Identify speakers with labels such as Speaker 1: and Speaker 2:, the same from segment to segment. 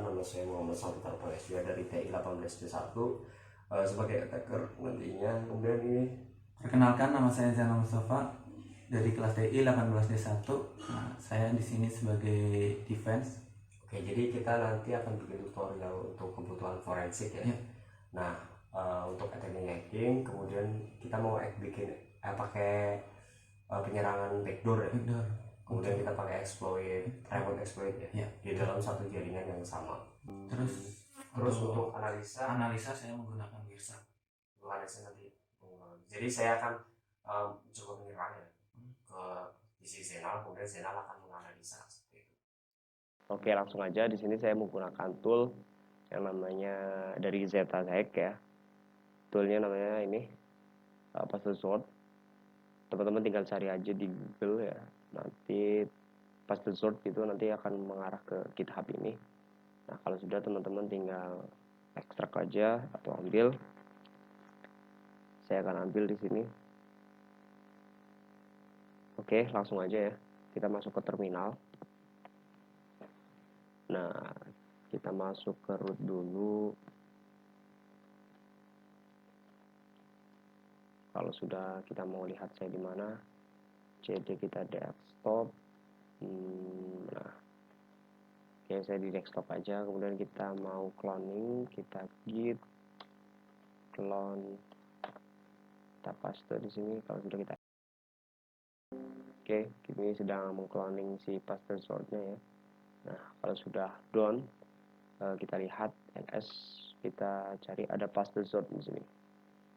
Speaker 1: nama saya Muhammad Saputar Pangestu dari TI 18D1 sebagai attacker nantinya. Kemudian ini
Speaker 2: perkenalkan, nama saya Zainal Mustafa dari kelas TI 18D1. Nah, saya di sini sebagai defense.
Speaker 1: Oke, jadi kita nanti akan bikin tutorial untuk kebutuhan forensik ya. Nah, untuk attacking, kemudian kita mau bikin pakai penyerangan backdoor ya. Kemudian kita pakai exploit, remote exploit ya, di dalam satu jaringan yang sama. Terus untuk analisa saya menggunakan Wirsat. Analisa nanti, jadi saya akan coba menyerang ya ke PC Zainal, kemudian Zainal akan menganalisa seperti itu. Oke, langsung aja. Di sini saya menggunakan tool yang namanya dari ZetaHack ya. Toolnya namanya ini Password. Teman-teman tinggal cari aja di Google ya. Nanti Password itu nanti akan mengarah ke GitHub ini. Nah, kalau sudah teman-teman tinggal ekstrak aja atau ambil. Saya akan ambil di sini. Oke, langsung aja ya. Kita masuk ke terminal. Nah, kita masuk ke root dulu. Kalau sudah kita mau lihat saya di mana, cd kita desktop. Nah, oke, saya di desktop aja. Kemudian kita mau cloning, kita git clone, kita paste di sini. Kalau sudah kita, oke, ini sedang mengcloning si passwordnya ya. Nah, kalau sudah done, kita lihat ls, kita cari ada password di sini.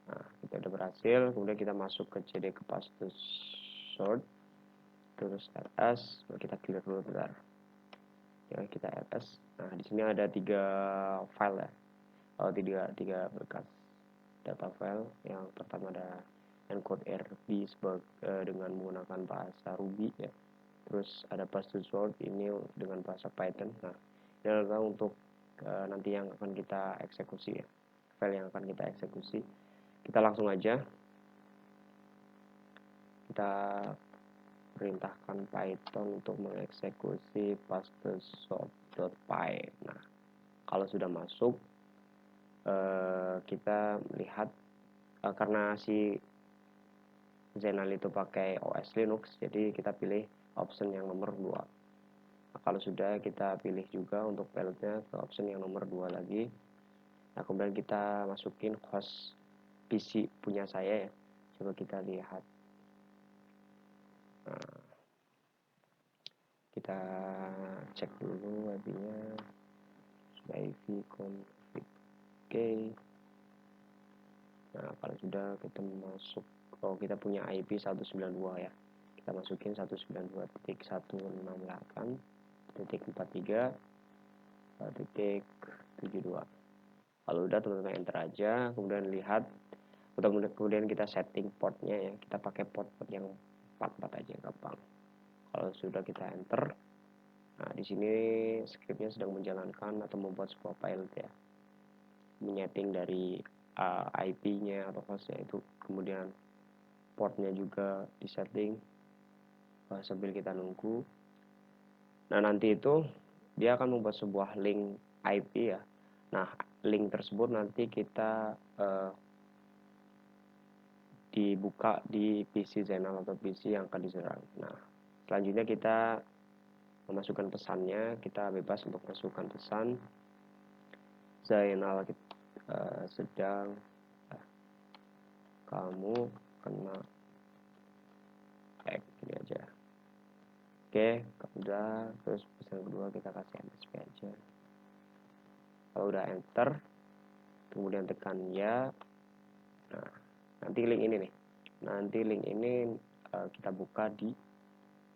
Speaker 1: Nah, kita udah berhasil. Kemudian kita masuk ke cd ke password, terus ls, kita clear dulu bentar. Ya, kita ls. Nah, di sini ada 3 file ya. Tiga berkas data file. Yang pertama ada encode RB dengan menggunakan bahasa Ruby ya. Terus ada password ini dengan bahasa Python. Nah, ini adalah untuk nanti yang akan kita eksekusi ya, file yang akan kita eksekusi. Kita langsung aja, kita perintahkan Python untuk mengeksekusi password.py. Nah, kalau sudah masuk, kita lihat karena si Zainal itu pakai OS Linux, jadi kita pilih option yang nomor 2. Nah, kalau sudah, kita pilih juga untuk payloadnya ke option yang nomor 2 lagi. Nah, kemudian kita masukin host PC punya saya ya. Coba kita lihat. Nah, kita cek dulu IP-nya. Sudah IV config. Oke. Nah, kalau sudah kita masuk, kita punya IP 192 ya. Kita masukin 192.168.43.72. Kalau udah, teman-teman enter aja, kemudian lihat, kemudian kita setting portnya ya. Kita pakai port yang 44 aja, gampang. Kalau sudah, kita enter. Nah, di sini scriptnya sedang menjalankan atau membuat sebuah file ya, menyeting dari IP-nya atau hostnya itu, kemudian portnya juga disetting sambil kita nunggu. Nah, nanti itu dia akan membuat sebuah link IP ya. Nah, link tersebut nanti kita dibuka di PC Zainal atau PC yang akan diserang. Nah, selanjutnya kita memasukkan pesannya. Kita bebas untuk masukkan pesan. Zainal sedang kamu kena hack, ini aja. Oke, udah. Terus pesan kedua kita kasih MSP aja. Kalau udah enter, kemudian tekan ya. Nah, nanti link ini nih. Nanti link ini kita buka di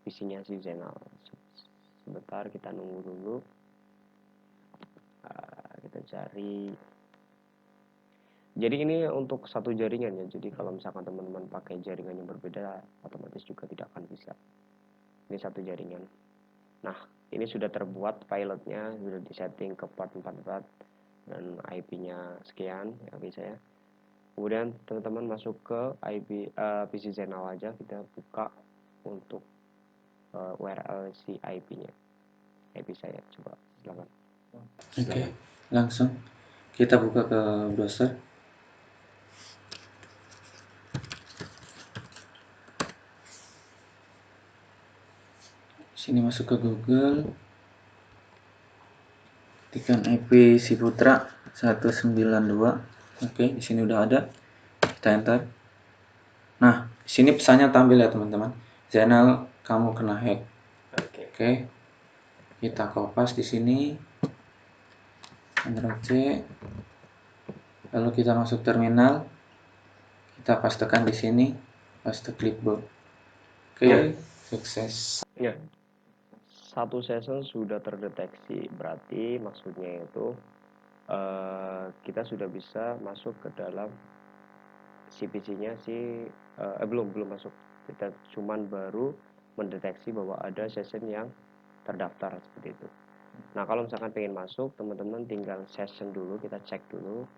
Speaker 1: PC-nya si Zainal. Sebentar, kita nunggu dulu. Kita cari. Jadi ini untuk satu jaringan ya. Jadi kalau misalkan teman-teman pakai jaringan yang berbeda, otomatis juga tidak akan bisa. Ini satu jaringan. Nah, ini sudah terbuat pilotnya, sudah disetting ke port 44 dan IP-nya sekian ya, bisa ya. Kemudian teman-teman masuk ke PC Zainal aja, kita buka untuk URL si IP-nya. IP saya, coba silakan.
Speaker 2: Oke, langsung kita buka ke browser. Sini masuk ke Google, ketikkan IP Ciputra 192. Oke, di sini udah ada. Kita enter. Nah, di sini pesannya tampil ya teman-teman. Channel kamu kena hack. Oke. Kita kopas di sini. Ctrl C. Lalu kita masuk terminal. Kita pastekan di sini, paste clipboard. Oke, sukses.
Speaker 1: Ya, satu session sudah terdeteksi, berarti maksudnya itu kita sudah bisa masuk ke dalam si PC-nya belum masuk. Kita cuman baru mendeteksi bahwa ada session yang terdaftar seperti itu. Nah, kalau misalkan pengen masuk, teman-teman tinggal session dulu, kita cek dulu.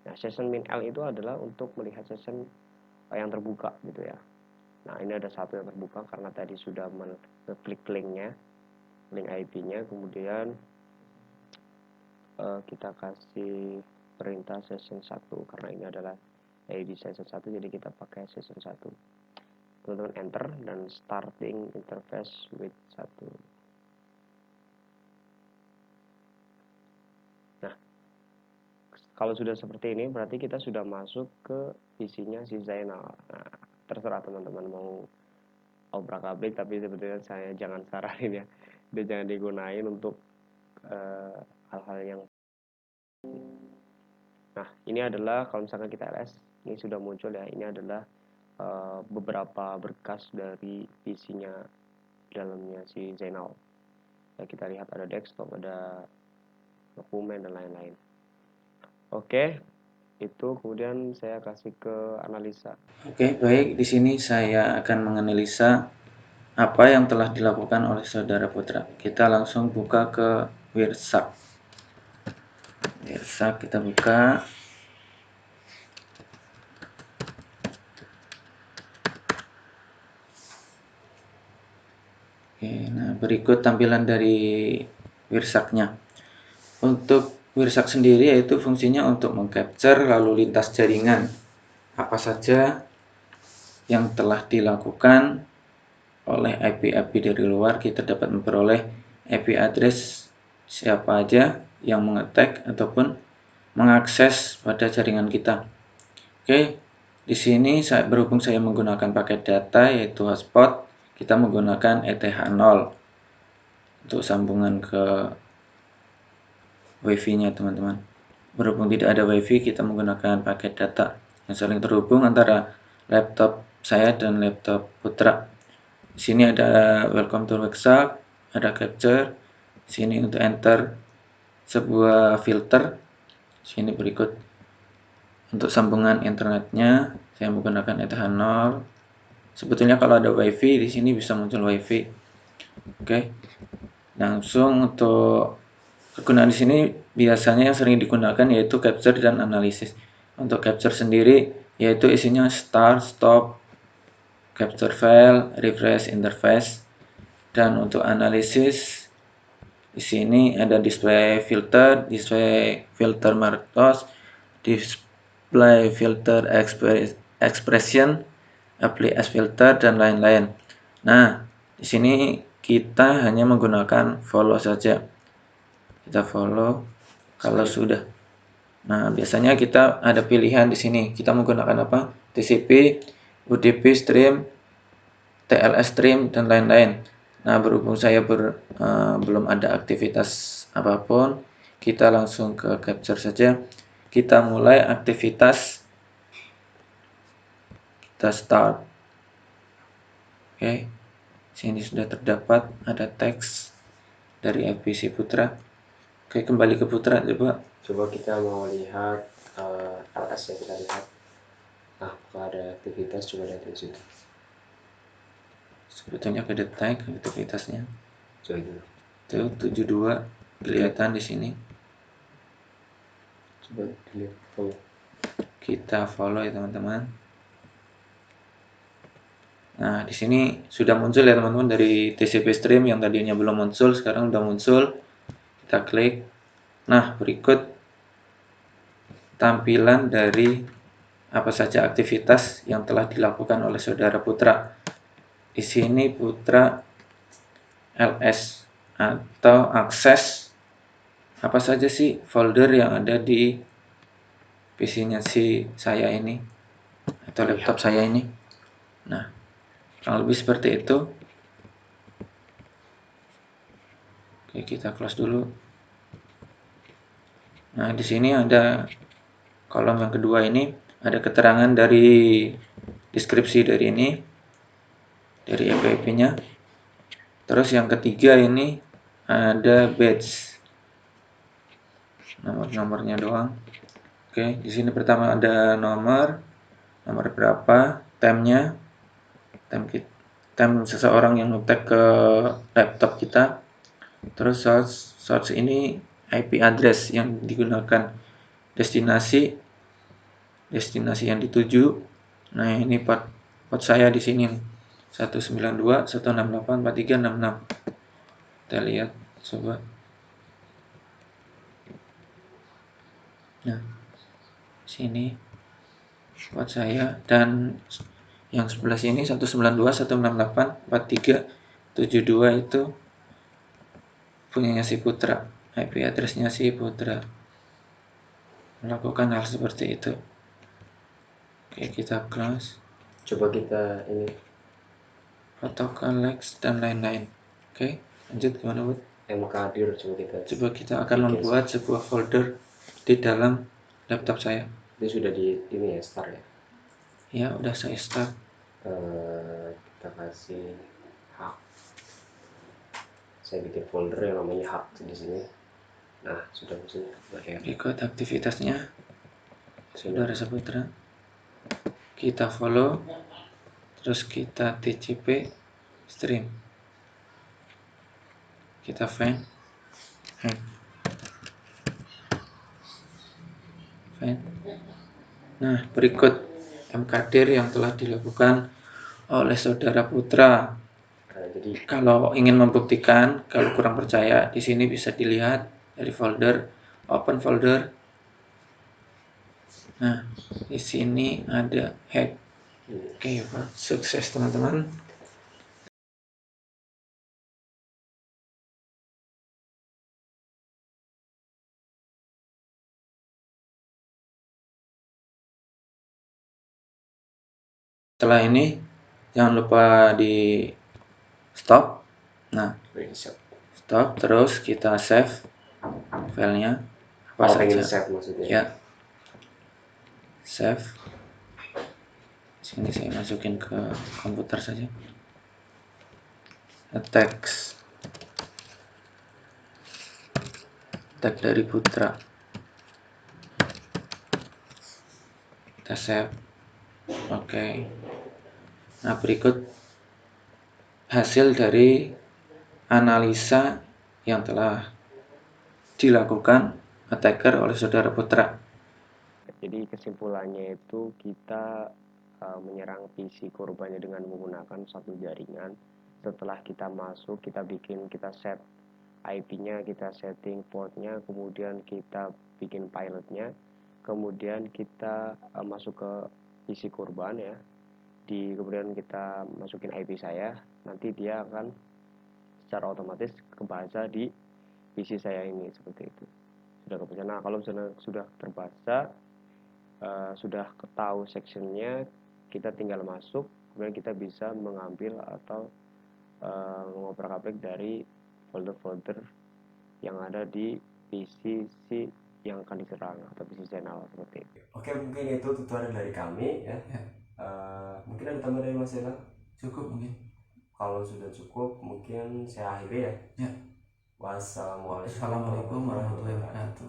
Speaker 1: Nah, session min L itu adalah untuk melihat session yang terbuka gitu ya. Nah, ini ada satu yang terbuka karena tadi sudah mengklik linknya, link IP-nya, kemudian kita kasih perintah session 1 karena ini adalah ID session 1, jadi kita pakai session 1. Teman-teman enter dan starting interface with 1. Nah, kalau sudah seperti ini berarti kita sudah masuk ke PC-nya si Zainal. Nah, terserah teman-teman mau obrak-abrik, tapi sebetulnya saya jangan saranin ya, dia jangan digunain untuk hal-hal yang. Nah, ini adalah kalau misalkan kita ls, ini sudah muncul ya, ini adalah beberapa berkas dari PC-nya dalamnya si Zainal. Ya, kita lihat ada desktop, ada dokumen dan lain-lain. Oke, itu kemudian saya kasih ke analisa. Oke, baik, di sini saya akan menganalisa apa yang telah dilakukan oleh saudara Putra. Kita langsung buka ke Wirsak. Wirsak kita buka. Oke, nah berikut tampilan dari Wirsaknya. Untuk Wirsak sendiri yaitu fungsinya untuk mengcapture lalu lintas jaringan. Apa saja yang telah dilakukan oleh IP-IP dari luar, kita dapat memperoleh IP address siapa aja yang mengetek ataupun mengakses pada jaringan kita. Oke, di sini berhubung saya menggunakan paket data yaitu hotspot, kita menggunakan ETH0 untuk sambungan ke WiFi-nya teman-teman. Berhubung tidak ada WiFi, kita menggunakan paket data yang saling terhubung antara laptop saya dan laptop Putra. Di sini ada welcome to Wirsak, ada capture. Di sini untuk enter sebuah filter. Di sini berikut untuk sambungan internetnya, saya menggunakan ETH0. Sebetulnya kalau ada WiFi di sini bisa muncul WiFi. Oke. Langsung untuk kegunaan di sini biasanya yang sering digunakan yaitu capture dan analisis. Untuk capture sendiri yaitu isinya start, stop, capture file, refresh interface, dan untuk analisis di sini ada display filter Martos, display filter expression, apply as filter, dan lain-lain. Nah, di sini kita hanya menggunakan follow saja. Kita follow kalau sudah. Nah, biasanya kita ada pilihan di sini. Kita menggunakan apa? TCP, UDP stream, TLS stream, dan lain-lain. Nah, berhubung saya belum ada aktivitas apapun, kita langsung ke capture saja. Kita mulai aktivitas. Kita start. Oke. Sini sudah terdapat ada teks dari IP Ciputra. Oke, kembali ke Putra coba. Coba kita mau lihat LS ya, kita lihat. Nah, kalau ada aktivitas coba lihat di situ.
Speaker 2: Sebetulnya kedetek aktivitasnya.
Speaker 1: Coba dulu.
Speaker 2: Tuh 72 kelihatan di sini.
Speaker 1: Coba dilihat follow.
Speaker 2: Kita follow ya teman-teman. Nah, di sini sudah muncul ya teman-teman dari TCP stream yang tadinya belum muncul, sekarang sudah muncul. kita klik. Nah, berikut tampilan dari apa saja aktivitas yang telah dilakukan oleh saudara Putra. Di sini Putra ls atau akses apa saja sih folder yang ada di PC-nya si saya ini atau laptop saya ini. Nah, kurang lebih seperti itu. Oke, kita close dulu. Nah, di sini ada kolom yang kedua ini, ada keterangan dari deskripsi dari ini, dari FYP-nya. Terus yang ketiga ini ada badge, nomor-nomornya doang. Oke, di sini pertama ada nomor berapa, temnya, tem seseorang yang ngetek ke laptop kita. Terus source ini IP address yang digunakan, destinasi yang dituju. Nah, ini port saya di sini nih. 192.168.4366. Kita lihat coba. Nah, sini port saya, dan yang sebelah sini 192.168.4372 itu punyanya si Putra, IP addressnya si Putra. Melakukan hal seperti itu. Oke, kita close.
Speaker 1: Coba kita ini
Speaker 2: Protokol Lex dan lain-lain. Oke, lanjut gimana, Bud?
Speaker 1: mkdir,
Speaker 2: Coba kita akan membuat sebuah folder di dalam laptop saya.
Speaker 1: Ini sudah di ini ya, start ya.
Speaker 2: Ya, udah saya start.
Speaker 1: Kita kasih hak. Saya bikin folder yang namanya hak di sini. Nah, sudah muncul.
Speaker 2: Ikut aktivitasnya saudara Saputra. Kita follow, terus kita TCP stream. Kita fan. Nah, berikut mkdir yang telah dilakukan oleh saudara Putra. Jadi kalau ingin membuktikan, kalau kurang percaya, di sini bisa dilihat dari folder, open folder. Nah, di sini ada hack. Oke, sukses teman-teman. Setelah ini jangan lupa di stop. Nah, stop, terus kita save filenya apa saja.
Speaker 1: Save maksudnya.
Speaker 2: Ya, save. Sini saya masukin ke komputer saja. Tag dari Putra. Kita save. Oke. Nah, berikut hasil dari analisa yang telah dilakukan attacker oleh saudara Putra.
Speaker 1: Jadi kesimpulannya itu kita menyerang PC korbannya dengan menggunakan satu jaringan. Setelah kita masuk, kita set IP-nya, kita setting portnya, kemudian kita bikin pilotnya, kemudian kita masuk ke PC korban ya. Kemudian kita masukin IP saya, nanti dia akan secara otomatis kebaca di PC saya ini, seperti itu. Sudah kebaca. Nah, kalau misalnya sudah terbaca, sudah ketahui sectionnya, kita tinggal masuk, kemudian kita bisa mengambil atau mengobrak-abrik dari folder-folder yang ada di PC yang akan diserang atau PC channel, seperti itu. Oke, mungkin itu tutorial dari kami ya. Mungkin ada tambahan dari Mas Ela?
Speaker 2: Cukup mungkin.
Speaker 1: Kalau sudah cukup, mungkin saya akhiri ya.
Speaker 2: Ya.
Speaker 1: Wassalamualaikum
Speaker 2: Assalamualaikum warahmatullahi wabarakatuh.